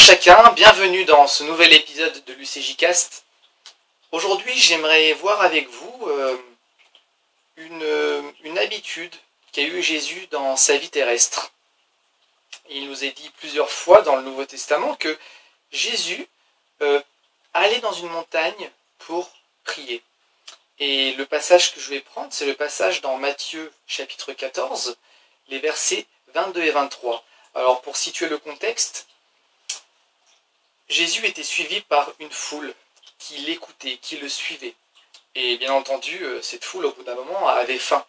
chacun, bienvenue dans ce nouvel épisode de l'UCJ Cast. Aujourd'hui, j'aimerais voir avec vous une habitude qu'a eu Jésus dans sa vie terrestre. Il nous est dit plusieurs fois dans le Nouveau Testament que Jésus allait dans une montagne pour prier. Et le passage que je vais prendre, c'est le passage dans Matthieu chapitre 14, les versets 22 et 23. Alors pour situer le contexte, Jésus était suivi par une foule qui l'écoutait, qui le suivait. Et bien entendu, cette foule, au bout d'un moment, avait faim.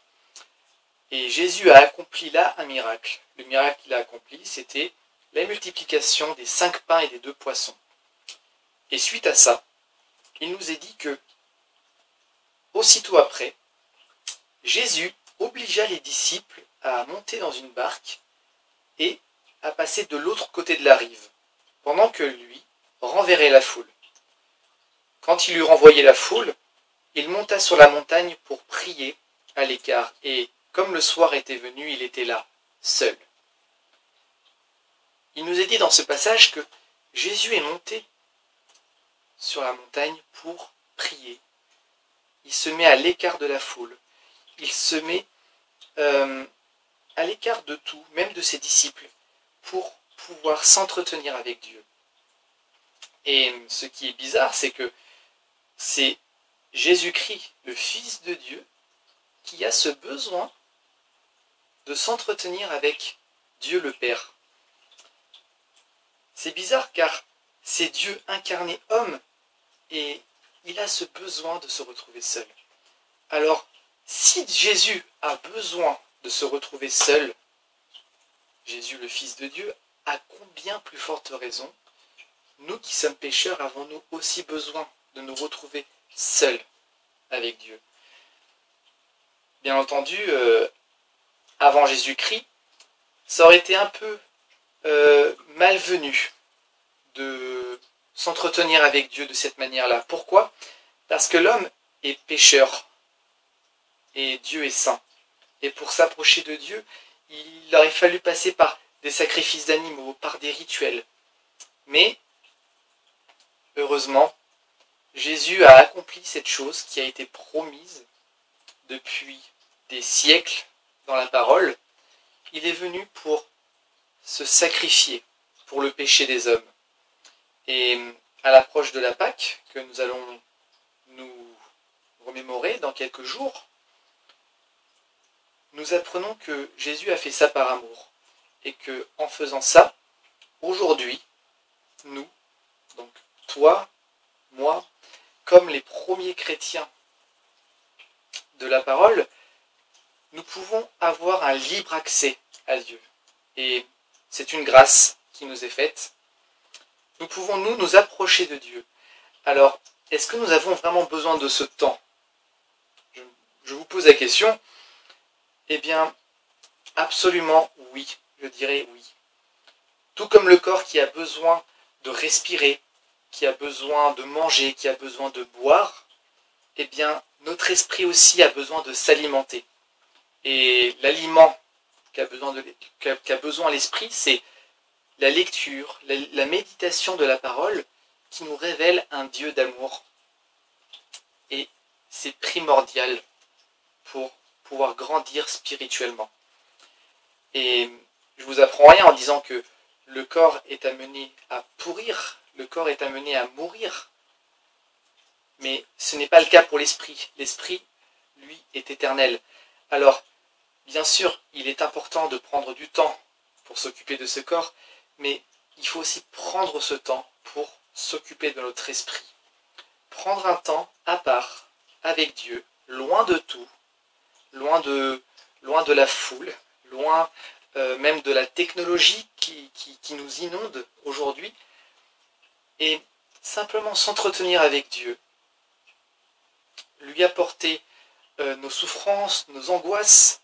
Et Jésus a accompli là un miracle. Le miracle qu'il a accompli, c'était la multiplication des 5 pains et des 2 poissons. Et suite à ça, il nous est dit que, aussitôt après, Jésus obligea les disciples à monter dans une barque et à passer de l'autre côté de la rive, pendant que lui renverrait la foule. Quand il eut renvoyé la foule, il monta sur la montagne pour prier à l'écart, et comme le soir était venu, il était là, seul. Il nous est dit dans ce passage que Jésus est monté sur la montagne pour prier. Il se met à l'écart de la foule. Il se met à l'écart de tout, même de ses disciples, pour pouvoir s'entretenir avec Dieu. Et ce qui est bizarre, c'est que c'est Jésus-Christ, le Fils de Dieu, qui a ce besoin de s'entretenir avec Dieu le Père. C'est bizarre car c'est Dieu incarné homme et il a ce besoin de se retrouver seul. Alors, si Jésus a besoin de se retrouver seul, Jésus le Fils de Dieu, à combien plus forte raison nous qui sommes pécheurs avons-nous aussi besoin de nous retrouver seuls avec Dieu? Bien entendu, avant Jésus-Christ, ça aurait été un peu malvenu de s'entretenir avec Dieu de cette manière-là. Pourquoi? Parce que l'homme est pécheur et Dieu est saint. Et pour s'approcher de Dieu, il aurait fallu passer par des sacrifices d'animaux, par des rituels. Mais heureusement, Jésus a accompli cette chose qui a été promise depuis des siècles dans la parole. Il est venu pour se sacrifier pour le péché des hommes. Et à l'approche de la Pâque, que nous allons nous remémorer dans quelques jours, nous apprenons que Jésus a fait ça par amour. Et que en faisant ça, aujourd'hui, nous, donc toi, moi, comme les premiers chrétiens de la parole, nous pouvons avoir un libre accès à Dieu. Et c'est une grâce qui nous est faite. Nous pouvons nous approcher de Dieu. Alors, est-ce que nous avons vraiment besoin de ce temps? Je vous pose la question. Eh bien, absolument oui, je dirais oui. Tout comme le corps qui a besoin de respirer, qui a besoin de manger, qui a besoin de boire, eh bien, notre esprit aussi a besoin de s'alimenter. Et l'aliment qu'a besoin l'esprit, c'est la lecture, la méditation de la parole qui nous révèle un Dieu d'amour. Et c'est primordial pour pouvoir grandir spirituellement. Et je vous apprends rien en disant que le corps est amené à pourrir, le corps est amené à mourir. Mais ce n'est pas le cas pour l'esprit. L'esprit, lui, est éternel. Alors, bien sûr, il est important de prendre du temps pour s'occuper de ce corps, mais il faut aussi prendre ce temps pour s'occuper de notre esprit. Prendre un temps à part, avec Dieu, loin de tout, loin de la foule, loin même de la technologie qui nous inonde aujourd'hui, et simplement s'entretenir avec Dieu, lui apporter nos souffrances, nos angoisses,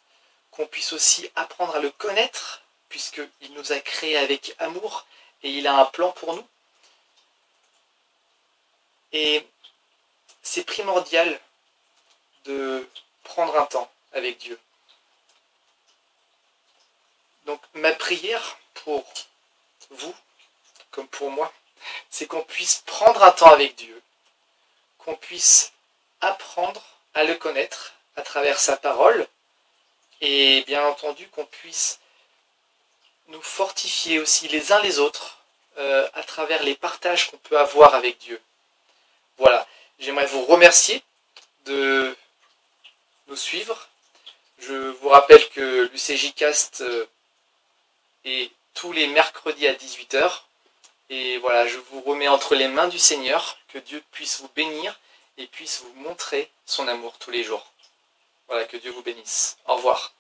qu'on puisse aussi apprendre à le connaître, puisqu'il nous a créés avec amour, et il a un plan pour nous. Et c'est primordial de prendre un temps avec Dieu. Donc ma prière pour vous, comme pour moi, c'est qu'on puisse prendre un temps avec Dieu, qu'on puisse apprendre à le connaître à travers sa parole, et bien entendu qu'on puisse nous fortifier aussi les uns les autres à travers les partages qu'on peut avoir avec Dieu. Voilà, j'aimerais vous remercier de nous suivre. Je vous rappelle que l'UCJcast est tous les mercredis à 18 h. Et voilà, je vous remets entre les mains du Seigneur, que Dieu puisse vous bénir et puisse vous montrer son amour tous les jours. Voilà, que Dieu vous bénisse. Au revoir.